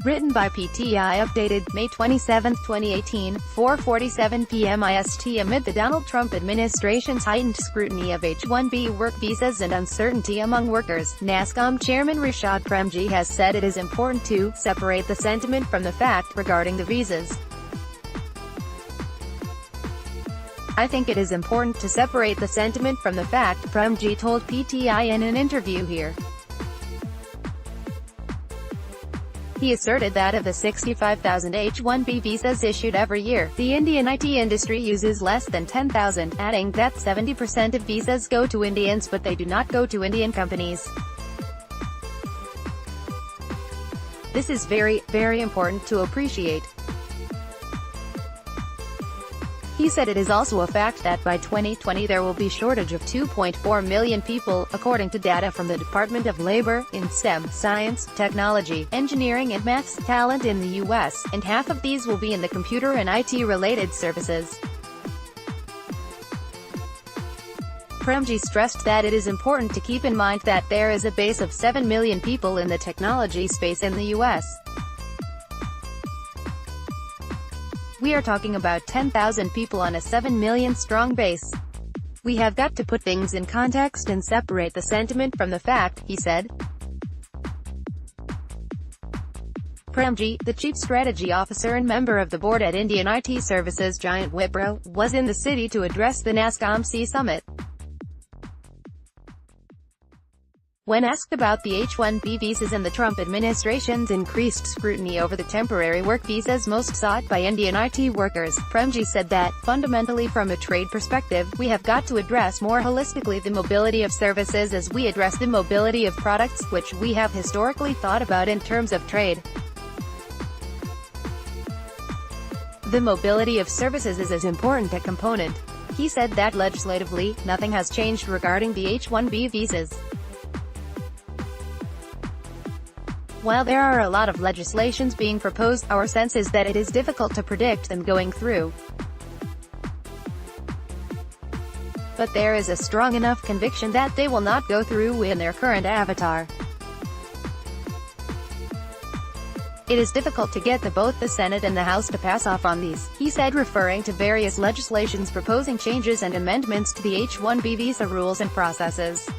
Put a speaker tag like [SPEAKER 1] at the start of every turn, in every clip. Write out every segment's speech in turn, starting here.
[SPEAKER 1] Written by PTI Updated, May 27, 2018, 4:47 p.m. IST. Amid the Donald Trump administration's heightened scrutiny of H1B work visas and uncertainty among workers, Nasscom Chairman Rishad Premji has said it is important to separate the sentiment from the fact regarding the visas. "I think it is important to separate the sentiment from the fact," Premji told PTI in an interview here. He asserted that of the 65,000 H1B visas issued every year, the Indian IT industry uses less than 10,000, adding that 70% of visas go to Indians but they do not go to Indian companies. "This is very, very important to appreciate." He said it is also a fact that by 2020 there will be shortage of 2.4 million people, according to data from the Department of Labor, in STEM, science, technology, engineering and maths talent in the U.S., and half of these will be in the computer and IT-related services. Premji stressed that it is important to keep in mind that there is a base of 7 million people in the technology space in the U.S. "We are talking about 10,000 people on a 7 million strong base. We have got to put things in context and separate the sentiment from the fact," he said. Premji, the chief strategy officer and member of the board at Indian IT services giant Wipro, was in the city to address the Nasscom Summit. When asked about the H1B visas and the Trump administration's increased scrutiny over the temporary work visas most sought by Indian IT workers, Premji said that, fundamentally from a trade perspective, we have got to address more holistically the mobility of services as we address the mobility of products, which we have historically thought about in terms of trade. The mobility of services is as important a component. He said that legislatively, nothing has changed regarding the H1B visas. "While there are a lot of legislations being proposed, our sense is that it is difficult to predict them going through. But there is a strong enough conviction that they will not go through in their current avatar. It is difficult to get both the Senate and the House to pass off on these," he said, referring to various legislations proposing changes and amendments to the H1B visa rules and processes.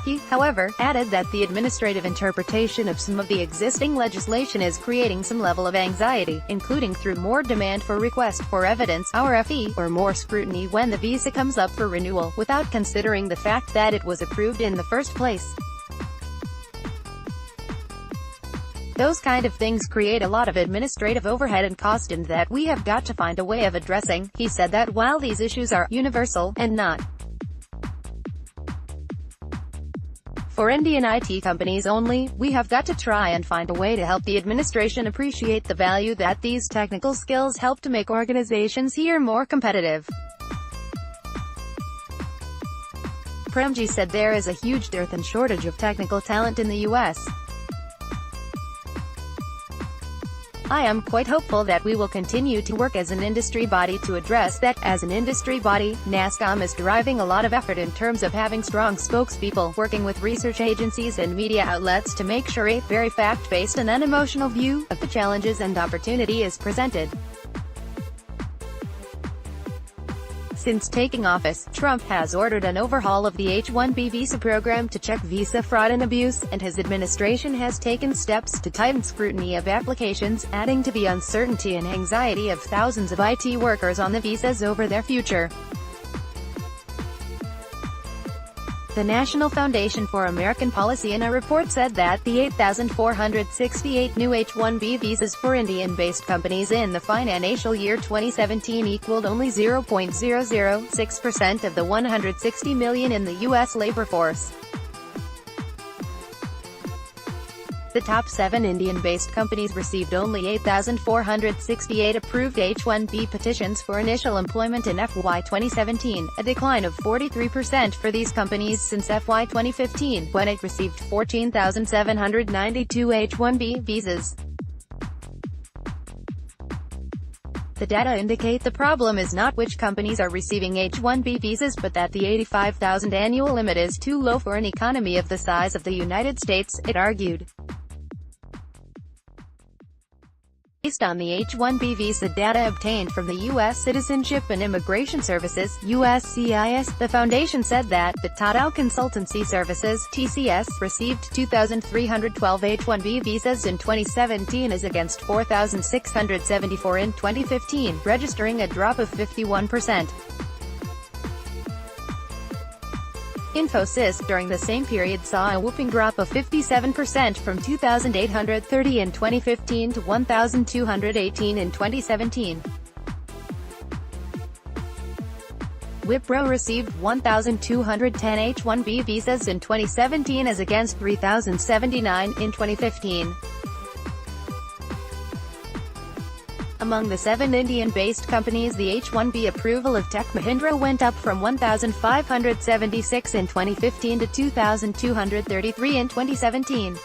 [SPEAKER 1] He, however, added that the administrative interpretation of some of the existing legislation is creating some level of anxiety, including through more demand for request for evidence (RFE), or more scrutiny when the visa comes up for renewal, without considering the fact that it was approved in the first place. "Those kind of things create a lot of administrative overhead and cost, and that we have got to find a way of addressing." He said that while these issues are universal, and not for Indian IT companies only, we have got to try and find a way to help the administration appreciate the value that these technical skills help to make organizations here more competitive. Premji said there is a huge dearth and shortage of technical talent in the U.S. "I am quite hopeful that we will continue to work as an industry body to address that. As an industry body, Nasscom is deriving a lot of effort in terms of having strong spokespeople, working with research agencies and media outlets to make sure a very fact-based and unemotional view of the challenges and opportunity is presented." Since taking office, Trump has ordered an overhaul of the H1B visa program to check visa fraud and abuse, and his administration has taken steps to tighten scrutiny of applications, adding to the uncertainty and anxiety of thousands of IT workers on the visas over their future. The National Foundation for American Policy in a report said that the 8,468 new H1B visas for Indian-based companies in the financial year 2017 equaled only 0.006% of the 160 million in the U.S. labor force. The top 7 Indian-based companies received only 8,468 approved H1B petitions for initial employment in FY 2017, a decline of 43% for these companies since FY 2015, when it received 14,792 H1B visas. The data indicate the problem is not which companies are receiving H1B visas but that the 85,000 annual limit is too low for an economy of the size of the United States, it argued. Based on the H-1B visa data obtained from the U.S. Citizenship and Immigration Services (USCIS), the foundation said that the Total Consultancy Services (TCS) received 2,312 H-1B visas in 2017 as against 4,674 in 2015, registering a drop of 51%. Infosys, during the same period, saw a whopping drop of 57% from 2,830 in 2015 to 1,218 in 2017. Wipro received 1,210 H-1B visas in 2017 as against 3,079 in 2015. Among the 7 Indian-based companies, the H-1B approval of Tech Mahindra went up from 1,576 in 2015 to 2,233 in 2017.